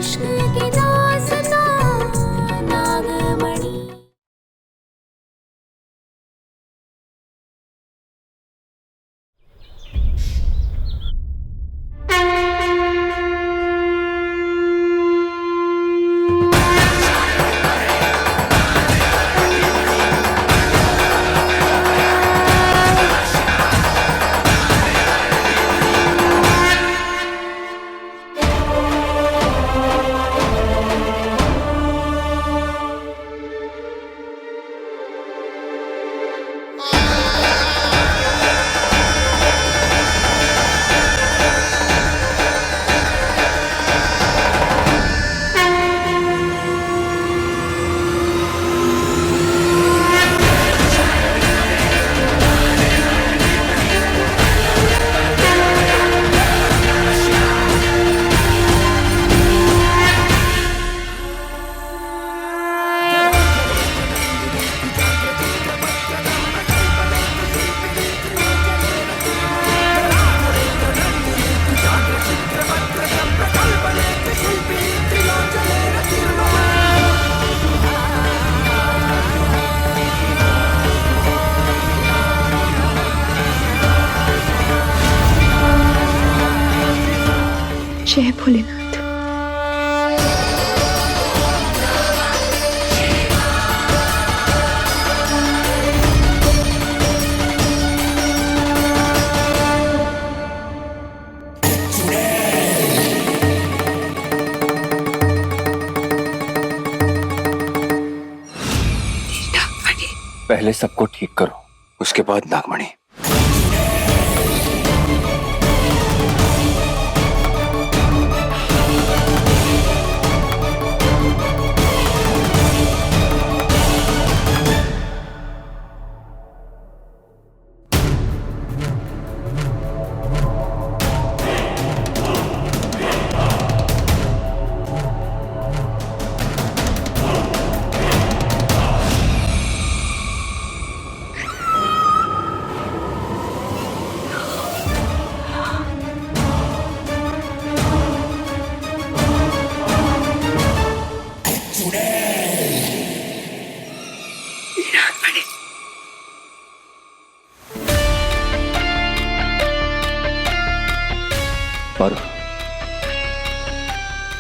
कृष्ण की दासना नागमणि। जय भोलेनाथ। पहले सबको ठीक करो, उसके बाद नागमणि। मारो,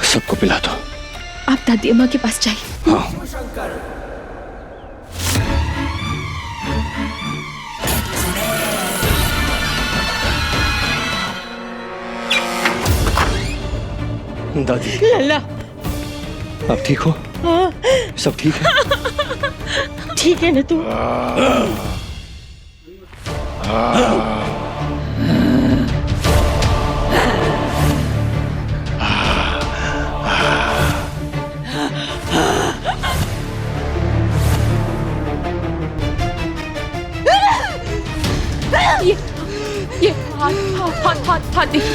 सबको पिला दो। आप दादी अम्मा के पास जाइए। हाँ। दादी। लल्ला, आप ठीक हो? हाँ। सब ठीक है? ठीक है ना तू? ये हाथ देखिए।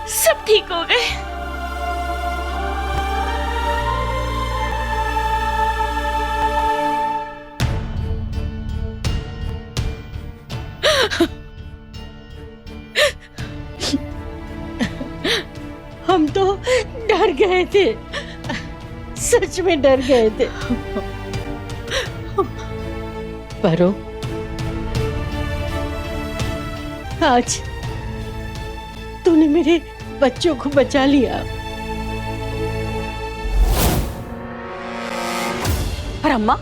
सब ठीक हो गए। हम तो डर गए थे, सच में डर गए थे। परो, आज तूने मेरे बच्चों को बचा लिया। पर अम्मा,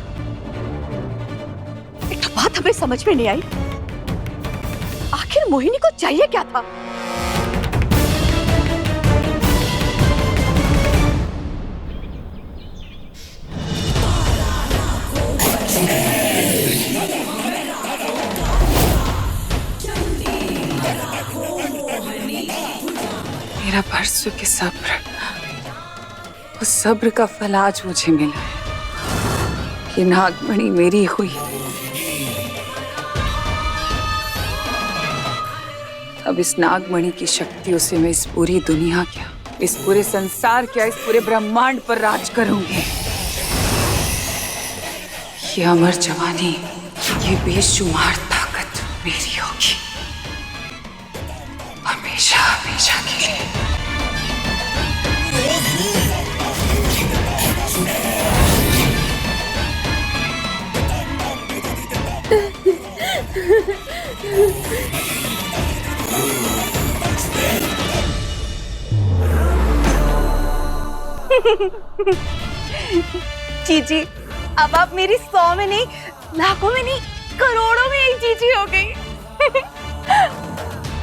एक बात हमें समझ में नहीं आई, आखिर मोहिनी को चाहिए क्या था? मेरा बरसों के सब्र, उस सब्र का फल आज मुझे मिला है। ये नागमणि मेरी हुई। अब इस नागमणि की शक्तियों से मैं इस पूरी दुनिया क्या, इस पूरे संसार क्या, इस पूरे ब्रह्मांड पर राज करूंगी। ये अमर जवानी, ये बेशुमार ताकत मेरी होगी, हमेशा हमेशा के लिए। जीजी, अब आप मेरी 100 में नहीं, लाखों में नहीं, करोड़ों में एक जीजी हो गई।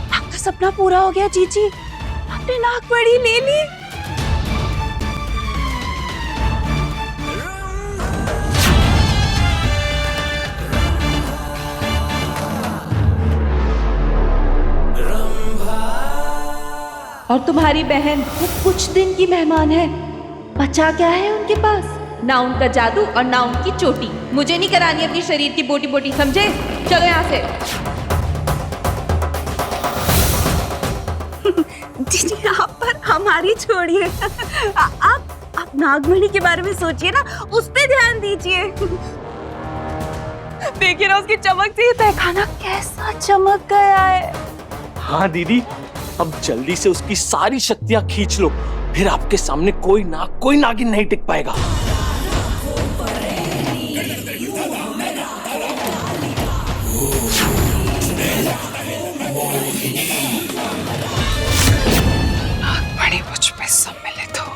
आपका सपना पूरा हो गया जीजी, आपने नागमणि ले ली। और तुम्हारी बहन वो कुछ दिन की मेहमान है, बचा क्या है उनके पास? ना उनका जादू और ना उनकी चोटी। मुझे नहीं करानी अपनी शरीर की बोटी बोटी, समझे? चलो यहाँ से। जीजी आप पर हमारी छोड़िए, आप नागमणि के बारे में सोचिए ना, उस पे ध्यान दीजिए। देखिए ना उसकी चमक से ये तहखाना कैसा चमक गया है। हाँ दीदी, अब जल्दी से उसकी सारी शक्तियां खींच लो, फिर आपके सामने कोई नागिन नहीं टिक पाएगा। नागमणि मुझ में सम्मिलित हो।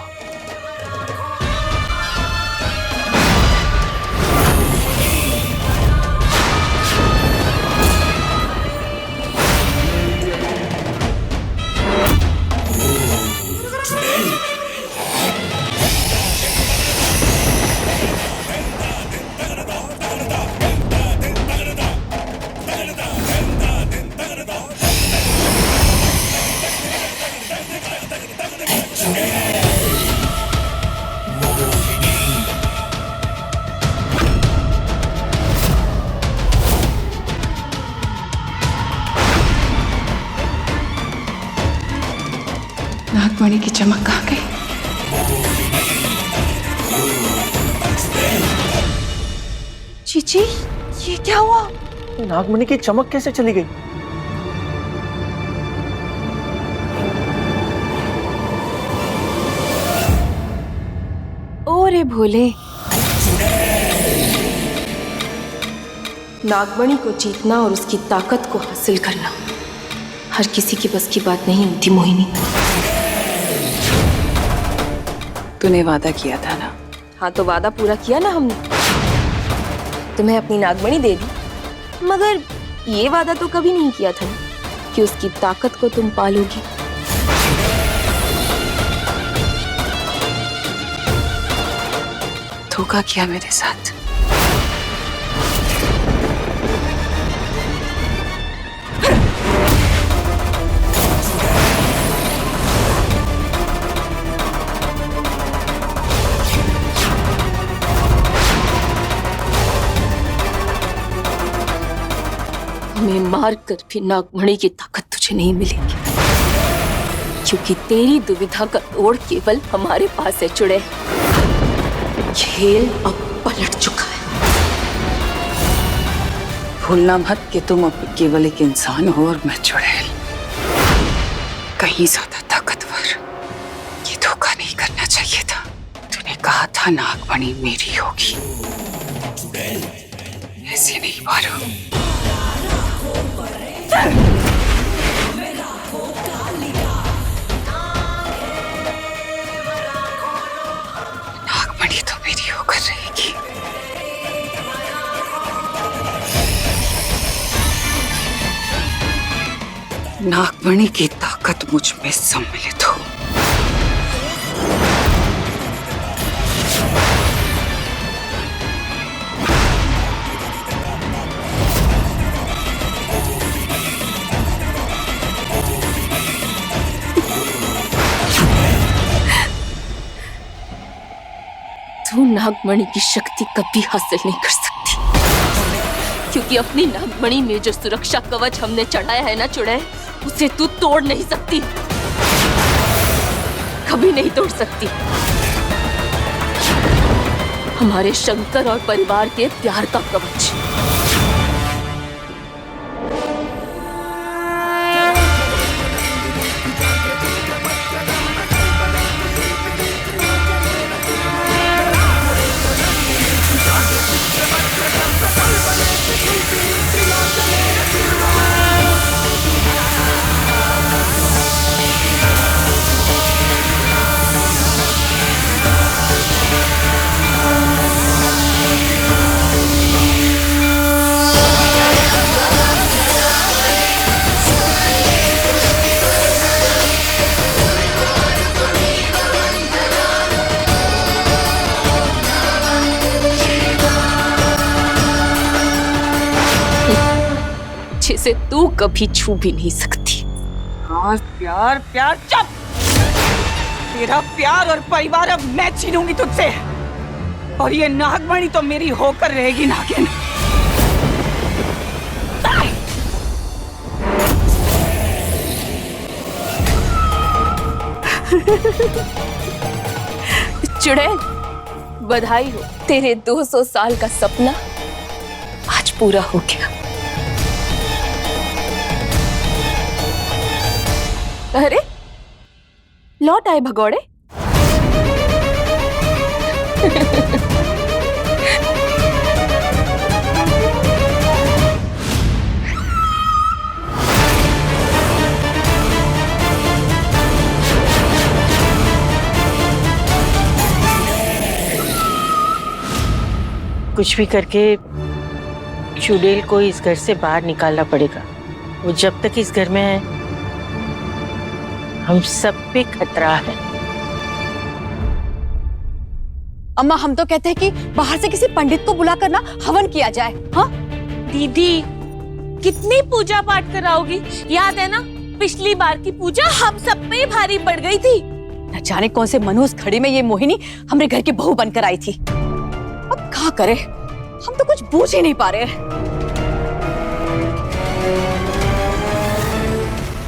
नागमणि की चमक कहाँ गई? जीजी ये क्या हुआ? नागमणि की चमक कैसे चली गई? ओरे भोले, नागमणि को जीतना और उसकी ताकत को हासिल करना हर किसी की बस की बात नहीं होती मोहिनी। तूने वादा किया था ना? हाँ तो वादा पूरा किया ना हमने, तुम्हें अपनी नागमणि दे दी, मगर ये वादा तो कभी नहीं किया था कि उसकी ताकत को तुम पालोगी। धोखा किया मेरे साथ। हमें मार कर भी नागमणि की ताकत तुझे नहीं मिलेगी, क्योंकि तेरी दुविधा का तोड़ केवल हमारे पास है चुड़ैल। खेल अब पलट चुका है। भूलना मत कि तुम अब केवल एक इंसान हो और मैं चुड़ैल, कहीं ज्यादा ताकतवर। ये धोखा नहीं करना चाहिए था। तूने कहा था नागमणि मेरी होगी, ऐसे नहीं मारो। नागमणि तो मेरी होकर रहेगी। नागमणि की ताकत मुझ में सम्मिलित हो। तू नागमणि की शक्ति कभी हासिल नहीं कर सकती, क्योंकि अपनी नागमणि में जो सुरक्षा कवच हमने चढ़ाया है ना चुड़ैल, उसे तू तोड़ नहीं सकती, कभी नहीं तोड़ सकती। हमारे शंकर और परिवार के प्यार का कवच। जिसे तू कभी छू भी नहीं सकती। और प्यार प्यार चुप। तेरा प्यार और परिवार अब मैं छीनूंगी तुझसे, और ये नागमणि तो मेरी होकर रहेगी नागिन। चुड़ैल, बधाई हो, तेरे 200 साल का सपना आज पूरा हो गया। अरे लौट आए भगौड़े। कुछ भी करके चुड़ैल को इस घर से बाहर निकालना पड़ेगा। वो जब तक इस घर में है हम सब पे खतरा है। अम्मा, हम तो कहते हैं कि बाहर से किसी पंडित को बुला कर ना हवन किया जाए। हाँ दीदी, कितनी पूजा पाठ कराओगी? याद है ना पिछली बार की पूजा हम सब पे भारी पड़ गई थी। न जाने कौन से मनहूस घड़ी में ये मोहिनी हमारे घर की बहू बनकर आई थी। अब क्या करे, हम तो कुछ बूझ ही नहीं पा रहे।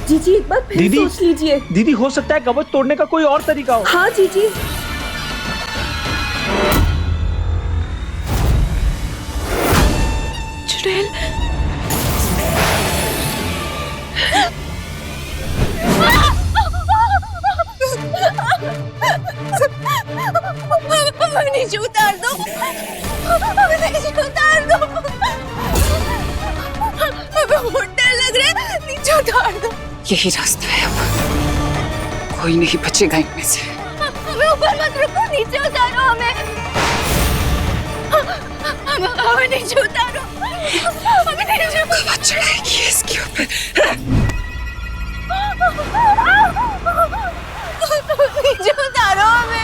जीजी एक बार फिर सोच लीजिए। दीदी, हो सकता है कवच तोड़ने का कोई और तरीका हो। हाँ जीजी। चुड़ैल, नीचे उतार दो, नीचे उतार दो, बहुत डर लग रहा है, नीचे उतार दो। यही रास्ता है, अब कोई नहीं बचेगा इनमें से। हमें ऊपर मत रखो, नीचे उतारो हमें, हमें नीचे उतारो, हमें नीचे कवच चढ़ाएगी इसके ऊपर। नीचे उतारो हमें।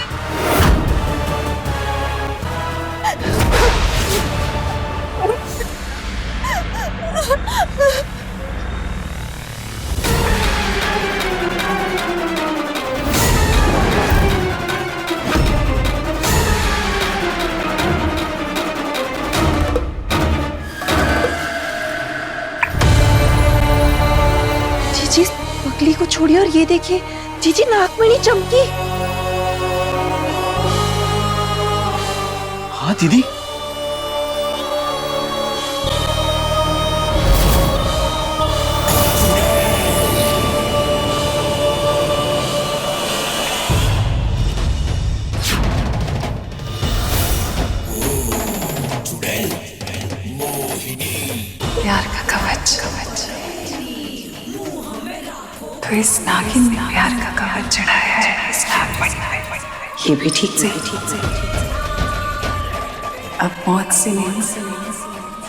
जीजी पगली को छोड़िए और ये देखिए जीजी, नागमणि चमकी। हाँ दीदी, प्यार का कवच, तो इस नागिन ने प्यार का कवच चढ़ाया है इस नागमणि पे। ये भी ठीक से अब मौत से नहीं,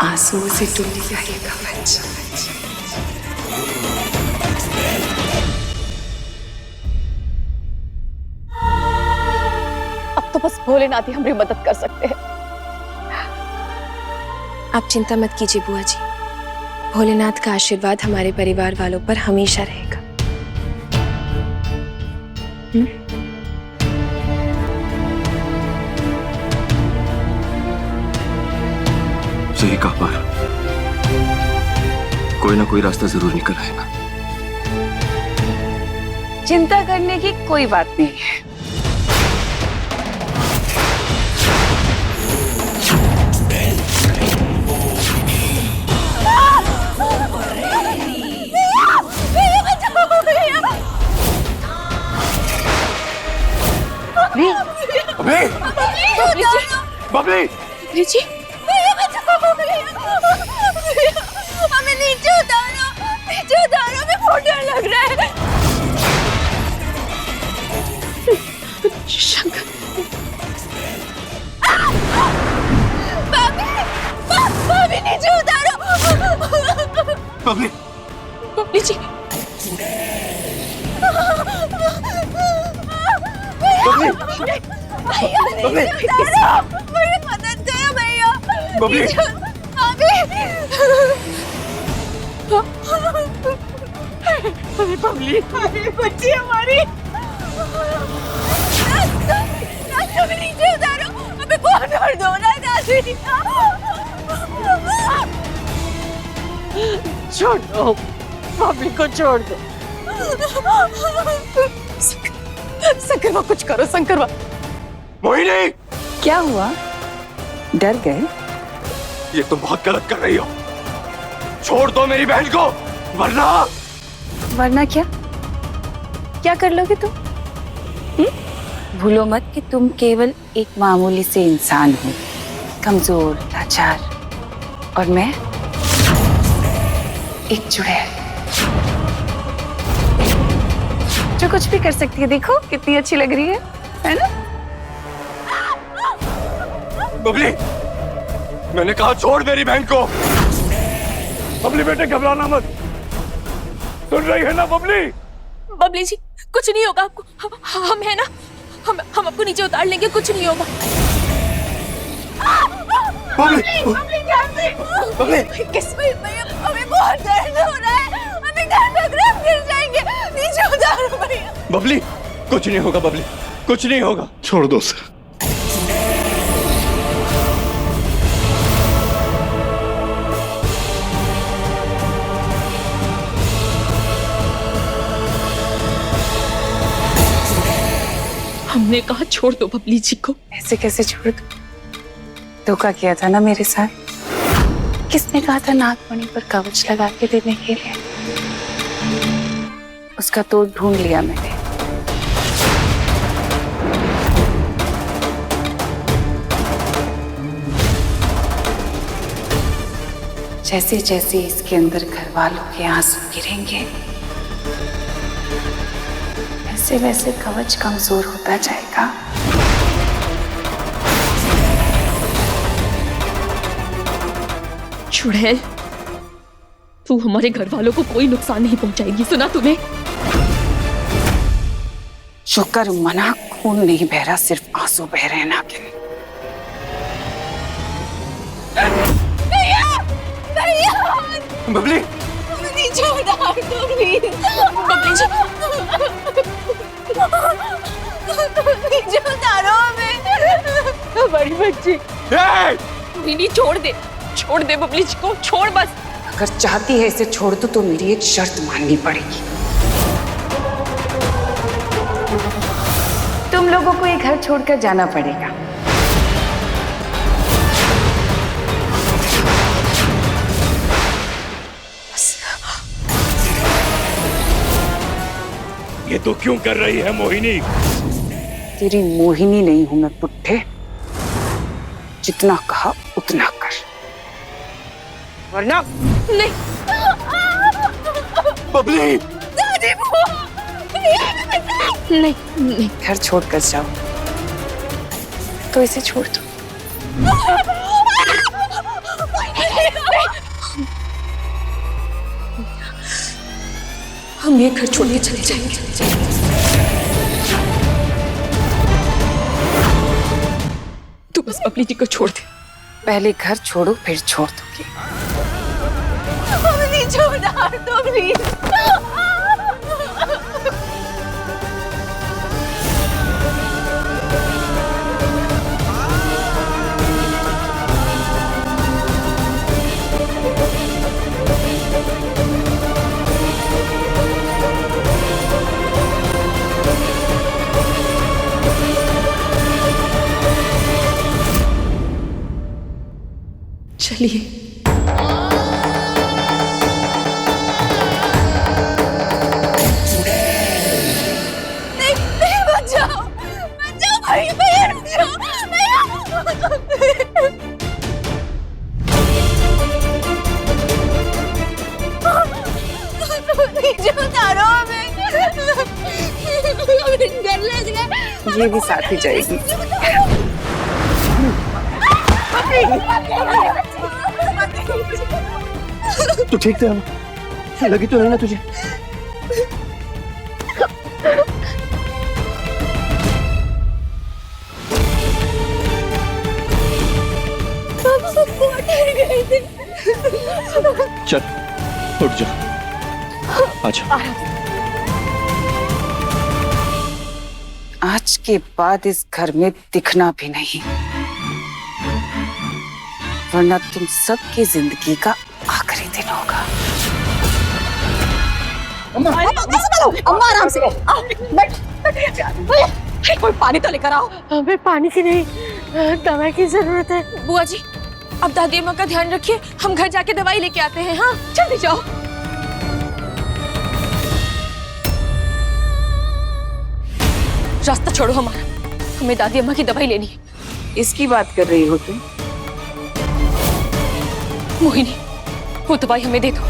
आंसुओं से टूटेगा ये कवच। अब तो बस भोलेनाथ ही हमारी मदद कर सकते हैं। आप चिंता मत कीजिए बुआ जी, भोलेनाथ का आशीर्वाद हमारे परिवार वालों पर हमेशा रहेगा। सही कहा पार, कोई ना कोई रास्ता जरूर निकल आएगा। चिंता करने की कोई बात नहीं है। बबली जी भैया बचाओ भैया, हमें नीचे उतारो, हमें बहुत डर लग रहा है। शंकर भाभी नीचे उतारो। बबली बबली जी बबली भैया नीचे उतारो, मेरी मदद करो भैया। बबली बबली बच्ची हमारी नीचे उतारो, हमें बहुत दर्द हो रहा है दादी। छोड़ दो, बबली को छोड़ दो। शंकरवा कुछ करो, शंकरवा। मोहिनी क्या हुआ? डर गए? ये तुम बहुत गलत कर रही हो। छोड़ दो मेरी बहन को, वरना वरना क्या? क्या कर लोगे तुम? भूलो मत कि तुम केवल एक मामूली से इंसान हो, कमजोर, लाचार, और मैं एक चुड़ैल जो कुछ भी कर सकती है। देखो कितनी अच्छी लग रही है ना? बबली मैंने कहा छोड़ मेरी बहन को। बबली बेटे घबराना मत, सुन रही है ना बबली? बबली जी कुछ नहीं होगा आपको, हम है ना, हम आपको नीचे उतार लेंगे, कुछ नहीं होगा। बबली किस्मत भैया, हमें बहुत दर्द हो रहा है, हमें डर लग रहा है, हम गिर जाएंगे, नीचे उतारो भैया। बबली कुछ नहीं होगा, बबली कुछ नहीं होगा, छोड़ दो उसे। हमने कहा छोड़ दो बबली जी को। ऐसे कैसे छोड़ दूं? धोखा किया था ना मेरे साथ। किसने कहा था नागमणि पर कवच लगा के देने के लिए? उसका तोड़ ढूंढ लिया मैंने। जैसे जैसे इसके अंदर घर वालों के आंसू गिरेंगे, वैसे वैसे कवच कमजोर होता जाएगा। चुड़ैल, तू हमारे घर वालों को कोई नुकसान नहीं पहुंचाएगी, सुना तुम्हें? शुक्र मना, खून नहीं बह रहा, सिर्फ आंसू बह रहे हैं नागिन। बबली नीचे उतार दो प्लीज, बबली जी नीचे उतारो हमें। हमारी बच्ची नहीं, छोड़ दे बबली जी को, छोड़ बस। अगर चाहती है इसे छोड़ दो तो मेरी एक शर्त माननी पड़ेगी। तुम लोगों को ये घर छोड़कर जाना पड़ेगा। ये तो क्यों कर रही है मोहिनी? तेरी मोहिनी नहीं हूं मैं पुट्ठे, जितना कहा उतना कर, वरना नहीं। बबली दादी नहीं, घर छोड़कर जाओ तो इसे छोड़ दो। हम ये घर छोड़ के चले जाएंगे। तू बस बबली जी को छोड़ दे। पहले घर छोड़ो फिर छोड़ दूंगी। नहीं छोड़ना तो प्लीज। चलिए। नहीं, बचाओ भैया, रुक जाओ भैया। ये भी साथ ही जाएगी। तू ठीक थे? लगी तो नहीं ना तुझे? चल उठ जा, आजा। आज के बाद इस घर में दिखना भी नहीं, वरना तुम सबकी जिंदगी का आखिरी दिन होगा। अम्मा आराम से कोई पानी तो लेकर आओ। हमें पानी की नहीं, दवाई की जरूरत है। बुआ जी, अब दादी अम्मा का ध्यान रखिए, हम घर जाके दवाई लेके आते हैं। हाँ, जल्दी जाओ। रास्ता छोड़ो हमारा, हमें दादी अम्मा की दवाई लेनी है। इसकी बात कर रही हो तुम? मोहिनी, वो दवाई हमें दे दो।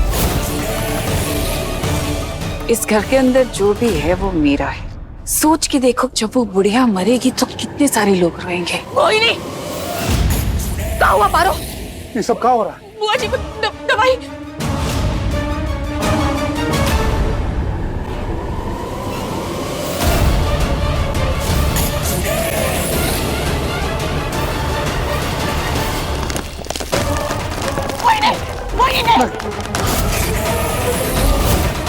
इस घर के अंदर जो भी है वो मेरा है। सोच के देखो, जब वो बुढ़िया मरेगी तो कितने सारे लोग रोएंगे। मोहिनी, क्या हुआ पारो? ये सब क्या हो रहा है? बुआ जी को दवाई। नहीं।